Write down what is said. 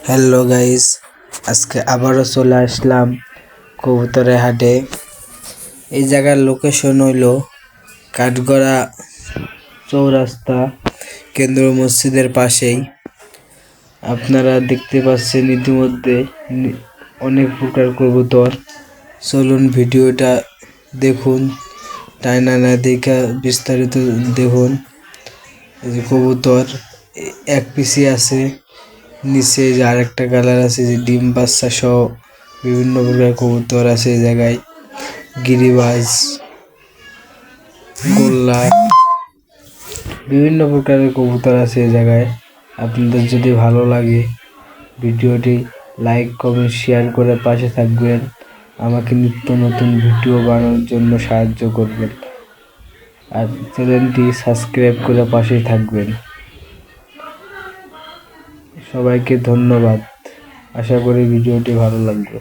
Hello guys, আজকে আবারও চলে আসলাম কবুতরের হাটে। এই জায়গার লোকেশন হইল কাঠগড়া চৌরাস্তা, কেন্দ্র মসজিদের পাশেই। আপনারা দেখতে পাচ্ছেন ইতিমধ্যে অনেক প্রকার কবুতর। চলুন ভিডিওটা দেখুন, টাইনা না দেখা বিস্তারিত দেখুন। এই যে কবুতর এক পিসি আছে, নিচে যে আরেকটা কালার আছে, যে ডিম বাচ্চা সহ বিভিন্ন প্রকার কবুতর আছে এই জায়গায়। গিরিবাজ, গোল্লা, বিভিন্ন প্রকারের কবুতর আছে এই জায়গায়। আপনাদের যদি ভালো লাগে ভিডিওটি লাইক কমেন্ট শেয়ার করে পাশে থাকবেন। আমাকে নিত্য নতুন ভিডিও বানানোর জন্য সাহায্য করবেন, আর চ্যানেলটি সাবস্ক্রাইব করে পাশেই থাকবেন। সবাইকে ধন্যবাদ। আশা করি ভিডিওটি ভালো লাগবে।